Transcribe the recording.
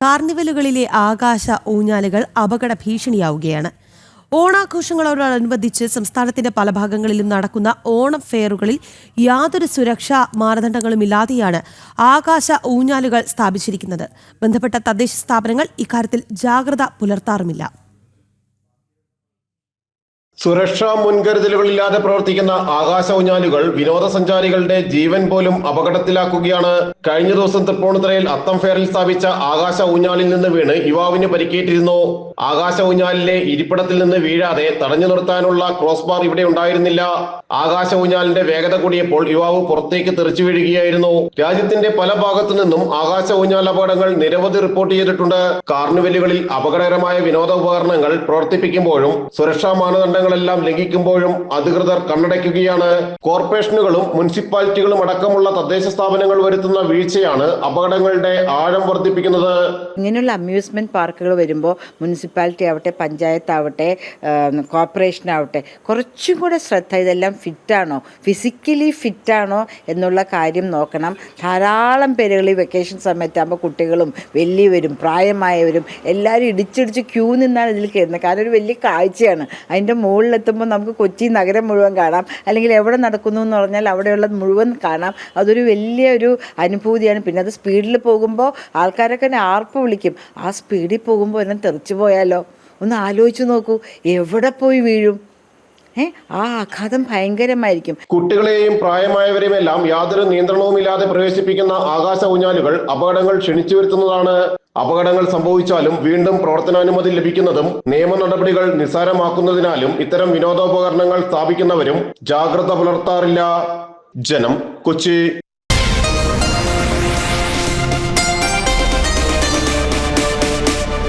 കാർണിവലുകളിലെ ആകാശ ഊഞ്ഞാലുകൾ അപകട ഭീഷണിയാവുകയാണ്. ഓണാഘോഷങ്ങളോടനുബന്ധിച്ച് സംസ്ഥാനത്തിന്റെ പല ഭാഗങ്ങളിലും നടക്കുന്ന ഓണം ഫെയറുകളിൽ യാതൊരു സുരക്ഷാ മാനദണ്ഡങ്ങളുമില്ലാതെയാണ് ആകാശ ഊഞ്ഞാലുകൾ സ്ഥാപിച്ചിരിക്കുന്നത്. ബന്ധപ്പെട്ട തദ്ദേശ സ്ഥാപനങ്ങൾ ഇക്കാര്യത്തിൽ ജാഗ്രത പുലർത്താറുമില്ല. സുരക്ഷാ മുൻകരുതലുകളില്ലാതെ പ്രവർത്തിക്കുന്ന ആകാശ ഊഞ്ഞാലുകൾ വിനോദസഞ്ചാരികളുടെ ജീവൻ പോലും അപകടത്തിലാക്കുകയാണ്. കഴിഞ്ഞ ദിവസം തൃപ്പൂണിത്തുറയിൽ അത്തം ഫെയറിൽ സ്ഥാപിച്ച ആകാശ ഊഞ്ഞാലിൽ നിന്ന് വീണ് യുവാവിന് പരിക്കേറ്റിരുന്നു. ആകാശ ഊഞ്ഞാലിലെ ഇരിപ്പിടത്തിൽ നിന്ന് വീഴാതെ തടഞ്ഞു നിർത്താനുള്ള ക്രോസ് ബാർ ഇവിടെ ഉണ്ടായിരുന്നില്ല. ആകാശ ഊഞ്ഞാലിന്റെ വേഗത കൂടിയപ്പോൾ യുവാവ് പുറത്തേക്ക് തെറിച്ചു വീഴുകയായിരുന്നു. രാജ്യത്തിന്റെ പല ഭാഗത്തു നിന്നും ആകാശ ഊഞ്ഞാൽ അപകടങ്ങൾ നിരവധി റിപ്പോർട്ട് ചെയ്തിട്ടുണ്ട്. കാർണിവലുകളിൽ അപകടകരമായ വിനോദ ഉപകരണങ്ങൾ പ്രവർത്തിപ്പിക്കുമ്പോഴും സുരക്ഷാ മാനദണ്ഡങ്ങളെല്ലാം ലംഘിക്കുമ്പോഴും അധികൃതർ കണ്ണടയ്ക്കുകയാണ്. കോർപ്പറേഷനുകളും മുനിസിപ്പാലിറ്റികളും അടക്കമുള്ള തദ്ദേശ സ്ഥാപനങ്ങൾ വരുത്തുന്ന വീഴ്ചയാണ് അപകടങ്ങളുടെ ആഴം വർദ്ധിപ്പിക്കുന്നത്. ഇങ്ങനെയുള്ള അമ്യൂസ്മെന്റ് പാർക്കുകൾ വരുമ്പോൾ മുനിസിപ്പാലിറ്റി ആവട്ടെ, പഞ്ചായത്ത് ആവട്ടെ, കോർപ്പറേഷൻ ആവട്ടെ, കുറച്ചും കൂടെ ശ്രദ്ധ ഇതെല്ലാം ഫിറ്റാണോ, ഫിസിക്കലി ഫിറ്റാണോ എന്നുള്ള കാര്യം നോക്കണം. ധാരാളം പേരുകൾ ഈ വെക്കേഷൻ സമയത്താകുമ്പോൾ കുട്ടികളും വലിയവരും പ്രായമായവരും എല്ലാവരും ഇടിച്ചിടിച്ച് ക്യൂ നിന്നാണ് ഇതിൽ കയറുന്നത്. കാരണം ഒരു വലിയ കാഴ്ചയാണ്. അതിൻ്റെ മുകളിലെത്തുമ്പോൾ നമുക്ക് കൊച്ചി നഗരം മുഴുവൻ കാണാം, അല്ലെങ്കിൽ എവിടെ നടക്കുന്നു എന്ന് പറഞ്ഞാൽ അവിടെയുള്ളത് മുഴുവൻ കാണാം. അതൊരു വലിയൊരു അനുഭൂതിയാണ്. പിന്നെ അത് സ്പീഡിൽ പോകുമ്പോൾ ആൾക്കാരൊക്കെ ആർപ്പ് വിളിക്കും. ആ സ്പീഡിൽ പോകുമ്പോൾ എന്നെ തെറിച്ചു പോയാലോ, ഒന്ന് ആലോചിച്ച് നോക്കൂ, എവിടെ പോയി വീഴും. ആ ആഘാതം ഭയങ്കരമായിരിക്കും. കുട്ടികളെയും പ്രായമായവരെയും എല്ലാം യാതൊരു നിയന്ത്രണവുമില്ലാതെ പ്രവേശിപ്പിക്കുന്ന ആകാശ ഊഞ്ഞാലുകൾ അപകടങ്ങൾ ക്ഷണിച്ചു വരുത്തുന്നതാണ്. അപകടങ്ങൾ സംഭവിച്ചാലും വീണ്ടും പ്രവർത്തനാനുമതി ലഭിക്കുന്നതും നിയമ നടപടികൾ നിസ്സാരമാക്കുന്നതിനാലും ഇത്തരം വിനോദോപകരണങ്ങൾ സ്ഥാപിക്കുന്നവരും ജാഗ്രത പുലർത്താറില്ല. ജനം, കൊച്ചി.